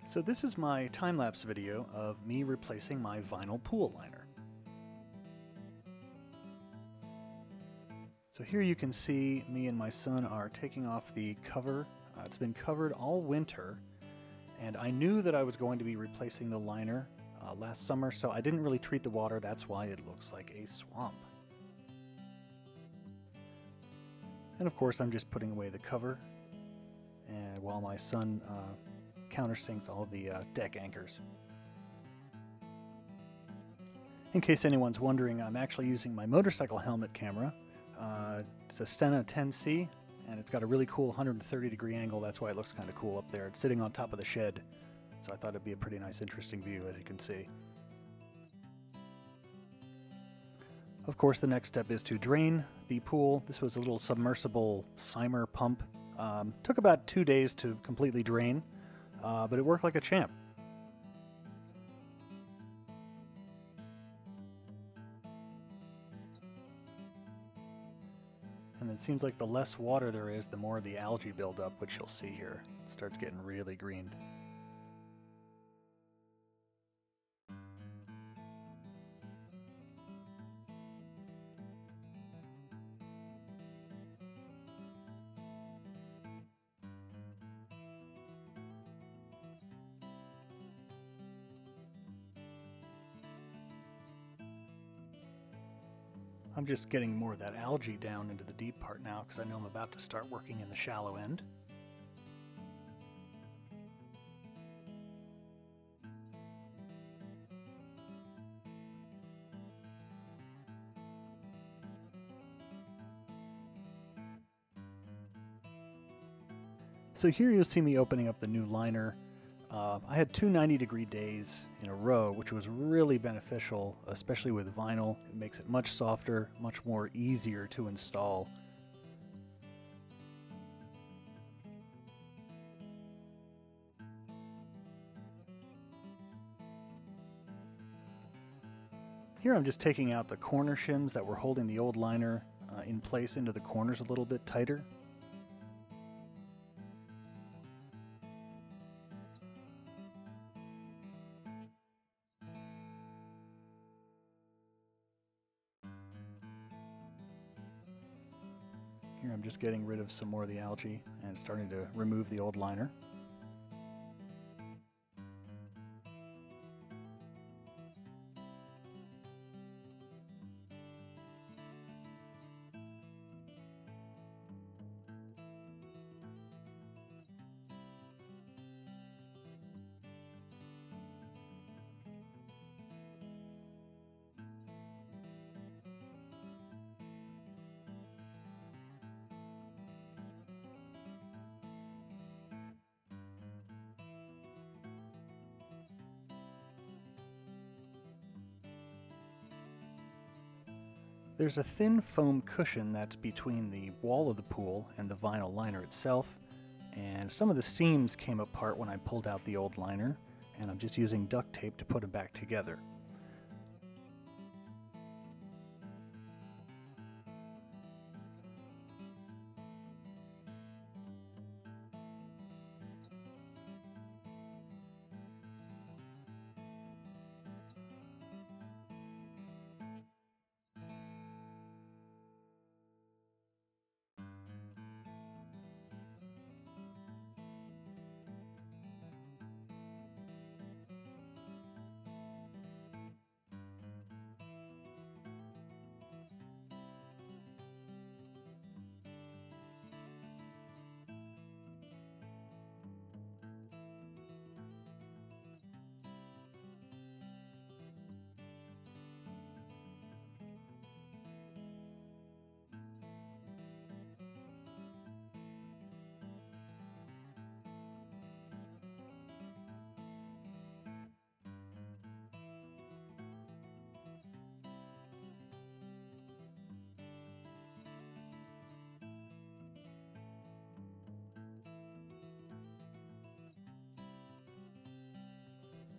So this is my time-lapse video of me replacing my vinyl pool liner. So here you can see me and my son are taking off the cover. It's been covered all winter, and I knew that I was going to be replacing the liner last summer, so I didn't really treat the water. That's why it looks like a swamp. And of course I'm just putting away the cover, and while my son countersinks all the deck anchors. In case anyone's wondering, I'm actually using my motorcycle helmet camera. It's a Stena 10C, and it's got a really cool 130-degree angle. That's why it looks kind of cool up there. It's sitting on top of the shed, so I thought it'd be a pretty nice, interesting view, as you can see. Of course, the next step is to drain the pool. This was a little submersible Cymer pump. Took about 2 days to completely drain, but it worked like a champ. And it seems like the less water there is, the more the algae build up, which you'll see here. It starts getting really green. I'm just getting more of that algae down into the deep part now because I know I'm about to start working in the shallow end. So here you'll see me opening up the new liner. I had two 90-degree days in a row, which was really beneficial, especially with vinyl. It makes it much softer, much more easier to install. Here I'm just taking out the corner shims that were holding the old liner in place into the corners a little bit tighter. Here I'm just getting rid of some more of the algae and starting to remove the old liner. There's a thin foam cushion that's between the wall of the pool and the vinyl liner itself, and some of the seams came apart when I pulled out the old liner, and I'm just using duct tape to put them back together.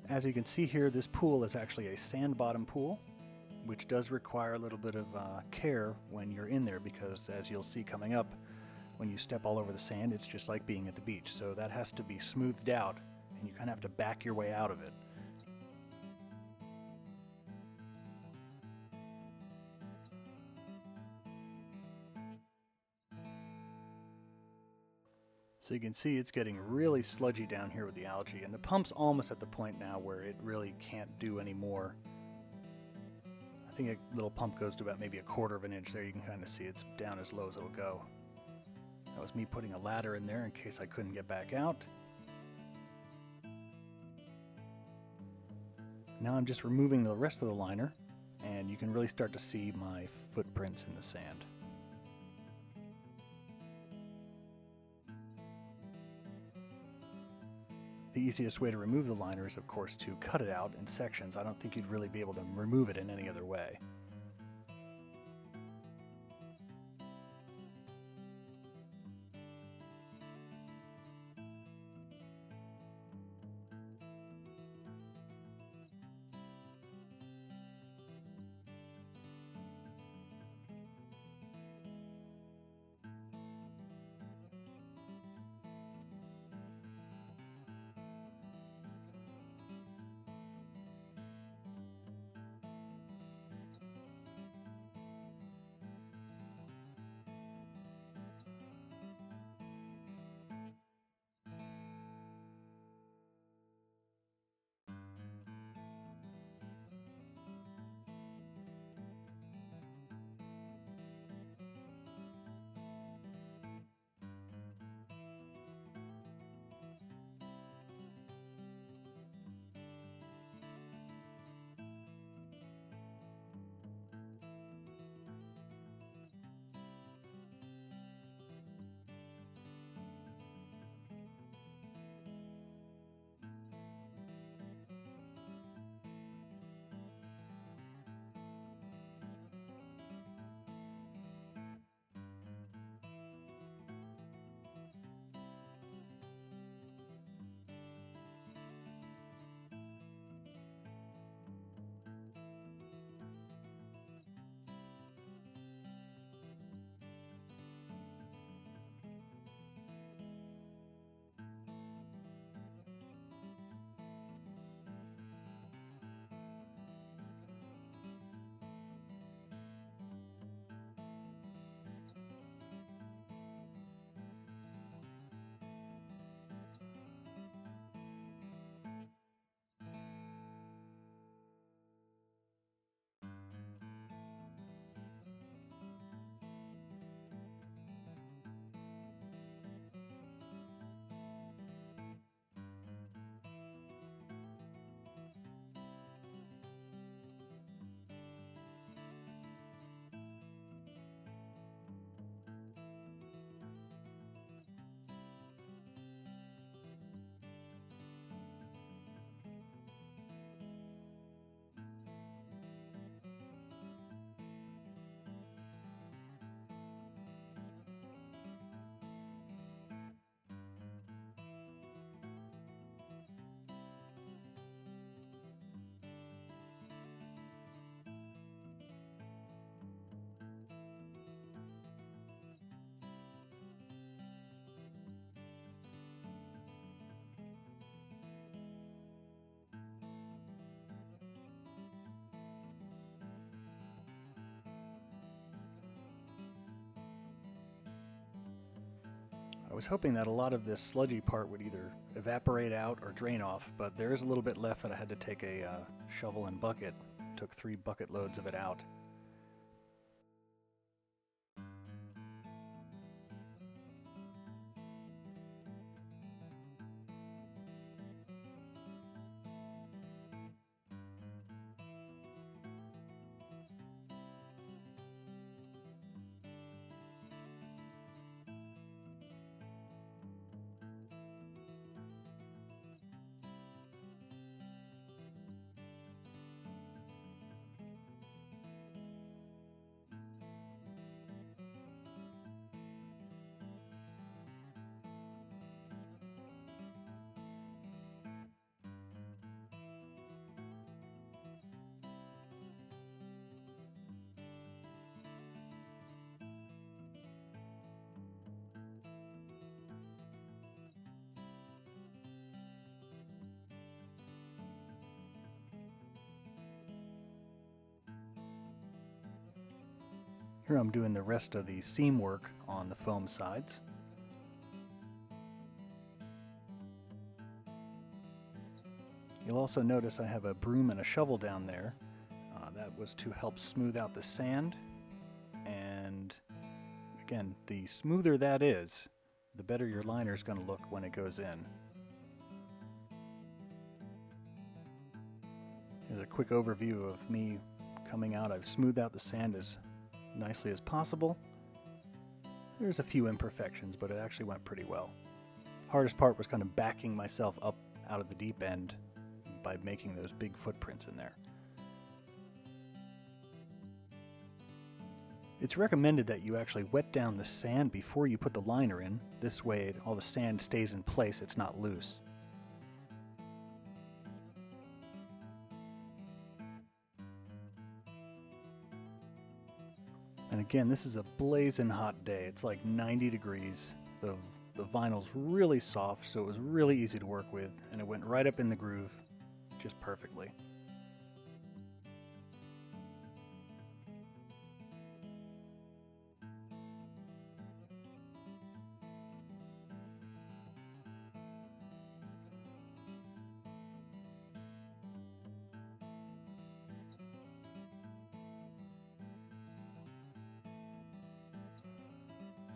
As you can see here, this pool is actually a sand bottom pool, which does require a little bit of care when you're in there, because as you'll see coming up, when you step all over the sand, it's just like being at the beach. So that has to be smoothed out and you kind of have to back your way out of it. So you can see it's getting really sludgy down here with the algae, and the pump's almost at the point now where it really can't do any more. I think a little pump goes to about maybe 1/4 of an inch. There you can kind of see it's down as low as it'll go. That was me putting a ladder in there in case I couldn't get back out. Now I'm just removing the rest of the liner, and you can really start to see my footprints in the sand. The easiest way to remove the liner is, of course, to cut it out in sections. I don't think you'd really be able to remove it in any other way. I was hoping that a lot of this sludgy part would either evaporate out or drain off, but there is a little bit left that I had to take a shovel and bucket. Took 3 bucket loads of it out. Here I'm doing the rest of the seam work on the foam sides. You'll also notice I have a broom and a shovel down there. That was to help smooth out the sand. And again, the smoother that is, the better your liner is going to look when it goes in. Here's a quick overview of me coming out. I've smoothed out the sand as nicely as possible. There's a few imperfections, but it actually went pretty well. Hardest part was kind of backing myself up out of the deep end by making those big footprints in there. It's recommended that you actually wet down the sand before you put the liner in. This way all the sand stays in place, it's not loose. And again, this is a blazing hot day. It's like 90 degrees. The vinyl's really soft, so it was really easy to work with, and it went right up in the groove just perfectly.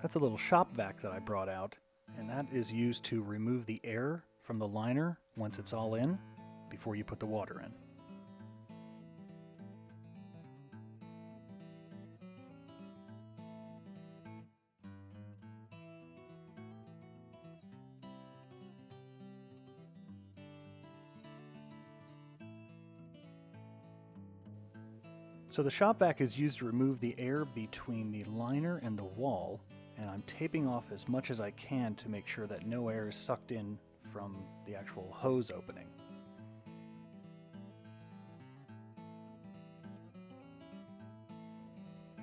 That's a little shop vac that I brought out, and that is used to remove the air from the liner once it's all in, before you put the water in. So the shop vac is used to remove the air between the liner and the wall, and I'm taping off as much as I can to make sure that no air is sucked in from the actual hose opening.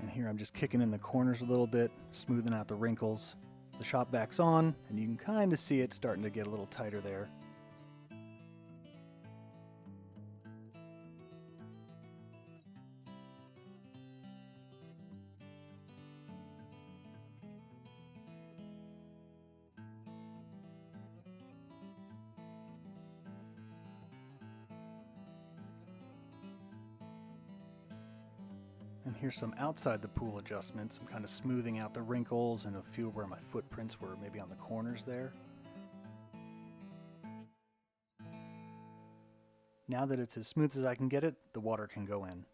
And here I'm just kicking in the corners a little bit, smoothing out the wrinkles. The shop vac's on, and you can kind of see it starting to get a little tighter there. And here's some outside the pool adjustments. I'm kind of smoothing out the wrinkles and a few where my footprints were maybe on the corners there. Now that it's as smooth as I can get it, the water can go in.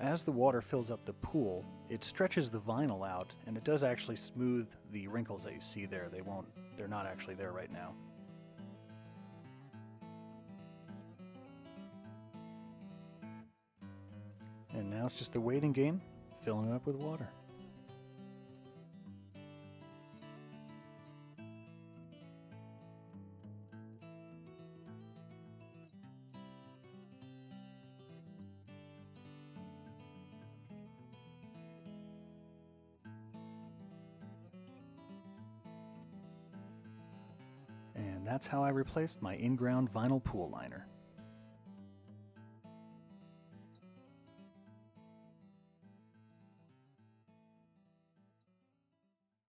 As the water fills up the pool, it stretches the vinyl out, and it does actually smooth the wrinkles that you see there. They're not actually there right now. And now it's just a waiting game, filling it up with water. And that's how I replaced my in-ground vinyl pool liner.